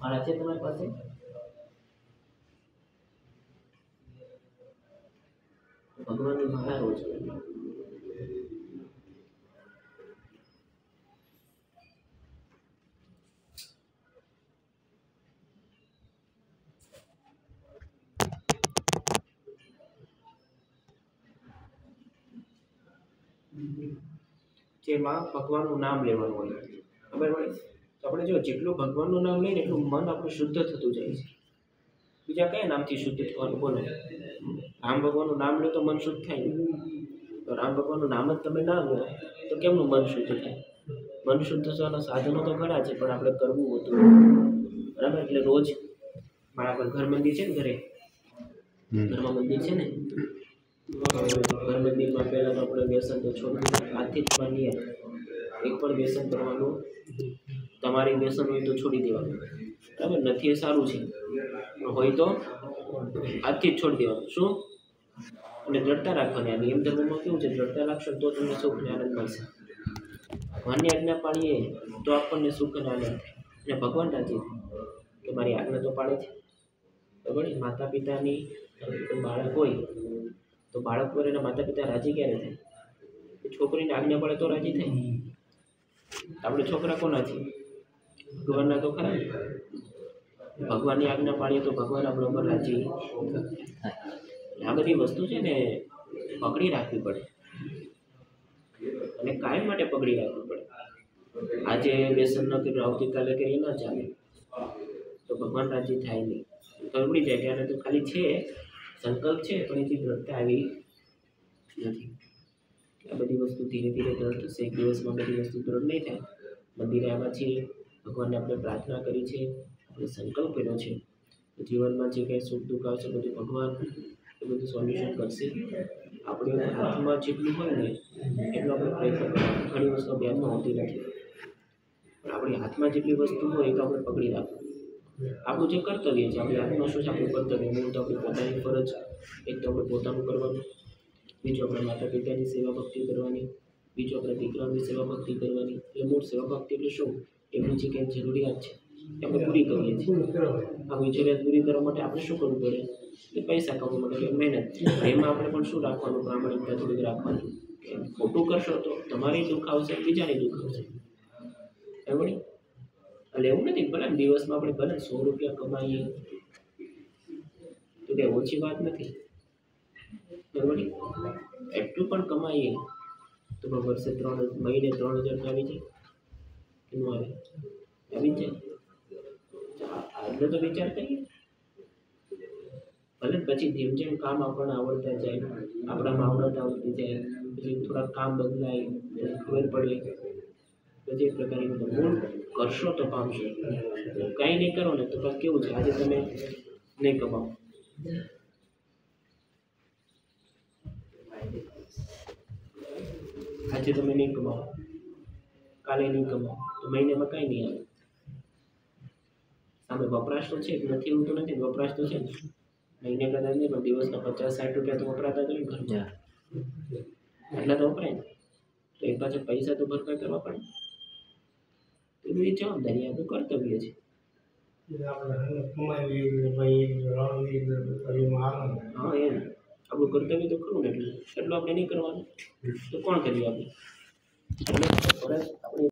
મારા છે તમારી પાસે? ભગવાનની માળા રોજ જેમાં ભગવાનનું નામ લેવાનું હોય, ખબર પડે? તો આપણે જો જેટલું ભગવાનનું નામ લઈએ એટલું મન આપણું શુદ્ધ થતું જાય છે. બીજા કયા નામથી શુદ્ધ થવાનું બોલો? રામ ભગવાનનું નામ લો તો મન શુદ્ધ થાય ને? તો રામ ભગવાનનું નામ જ તમે ના લો તો કેમનું મન શુદ્ધ થાય? મન શુદ્ધ થવાના સાધનો તો ઘણા છે, પણ આપણે કરવું હોતું બરાબર. એટલે રોજ મારા પર ઘર મંદિર છે ને, ઘરમાં મંદિર છે ને, ઘર મંદિરમાં પહેલાં તો આપણે વ્યસન તો છોડી આજથી જ માનીએ. એક પણ વ્યસન કરવાનું, તમારી વ્યસન હોય તો છોડી દેવાનું, બરાબર. નથી એ સારું છે, હોય તો આજથી જ છોડી દેવાનું. શું? અને દ્રઢતા રાખવાની. આ નિયમ ધર્મમાં કેવું છે? દ્રઢતા રાખશો તો તમને સુખ અને આનંદ મળશે. ભગવાનની આજ્ઞા પાડીએ તો આપણને સુખ અને આનંદ થાય, અને ભગવાન રાજી થાય કે મારી આજ્ઞા તો પાડે છે. બરાબર. માતા પિતાની બાળક હોય તો બાળક પર એના માતા પિતા રાજી ક્યારે થાય? છોકરીને આજ્ઞા પડે તો રાજી થાય. આપણે છોકરા કોના છીએ? ભગવાનના તો ખરા. ભગવાનની આજ્ઞા પાડીએ તો ભગવાન આપણા ઉપર રાજી થાય. આ બધી વસ્તુ છે ને પકડી રાખવી પડે, અને કાયમ માટે પકડી રાખવી પડે. આજે વ્યસન ન કર્યું, આવતીકાલે કરીએ ના ચાલે, તો ભગવાન રાજી થાય નહીં. ખબર પડી જાય કે આને તો ખાલી છે સંકલ્પ છે, પણ એથી દ્રઢતા આવી નથી. આ બધી વસ્તુ ધીરે ધીરે દ્રઢ થશે. એક દિવસમાં બધી વસ્તુ દ્રઢ નહીં થાય. મંદિરે આવ્યા છીએ, ભગવાનને આપણે પ્રાર્થના કરી છે, આપણે સંકલ્પ કર્યો છે, જીવનમાં જે કંઈ સુખ દુઃખ આવશે બધું ભગવાન એ બધું સોલ્યુશન કરશે. આપણે હાથમાં જેટલું હોય ને એટલું આપણે પ્રયત્ન કરવાનો. ઘણી વસ્તુ ધ્યાનમાં હોતી નથી, પણ આપણી હાથમાં જેટલી વસ્તુ હોય એ તો આપણે પકડી રાખવું. આપણું જે કર્તવ્ય છે, આપણી હાથમાં શું છે? આપણું કર્તવ્ય. મૂળ તો આપણી પોતાની ફરજ, એક તો આપણે પોતાનું કરવાનું, બીજું આપણે માતા પિતાની સેવા ભક્તિ કરવાની, બીજું આપણે દીકરાની સેવા ભક્તિ કરવાની. એટલે મૂળ સેવા ભક્તિ એટલે શું? એમની જે કંઈ જરૂરિયાત છે એ આપણે પૂરી કરીએ છીએ. આ જરૂરિયાત પૂરી કરવા માટે આપણે શું કરવું પડે? એ પૈસા કમાવા માટે એટલે મહેનત. એમાં આપણે પણ શું રાખવાનું? પ્રામાણિકતા થોડીક રાખવાની. ખોટું કરશો તો તમારી દુઃખ આવશે, બીજાની દુઃખ આવશે. બરાબર. એટલે એવું નથી, ભલે દિવસમાં આપણે ભલે 100 રૂપિયા કમાઈએ તો કંઈ ઓછી વાત નથી. બરાબર. એટલું પણ કમાઈએ તો વર્ષે મહિને 3000 આવી જાય કે ન આવે? આવી જાય. એટલે તો વિચાર કરીએ. ભલે પછી જેમ જેમ કામ આપણને આવડતા જાય, આપણામાં આવડત આવતી જાય, પછી થોડા કામ બદલાય, ખબર પડે, બધી પ્રકારની મૂળ કરશો તો પામશો. કંઈ નહીં કરો ને તો પછી કેવું છે? આજે તમે નહીં કમાવો, આજે તમે નહીં કમાવો, કાલે નહીં કમાવો, તો મહિનામાં કાંઈ નહીં આવે. સામે વપરાશ તો છે, નથી એવું તો નથી, વપરાશ તો છે. મહિને કદાચ નહીં, પણ દિવસના 50-60 રૂપિયા તો વપરાતા જ હોય ઘરમાં. એટલા તો વપરાય ને, તો એ પાછળ પૈસા તો ભરપાઈ કરવા પડે. એ બધી જવાબદારી, આપણું કર્તવ્ય છે. હા, એમ આપણું કર્તવ્ય તો ખરું ને, એટલું આપણે નહીં કરવાનું તો કોણ કર્યું? આપણે એટલે ફરજ આપણી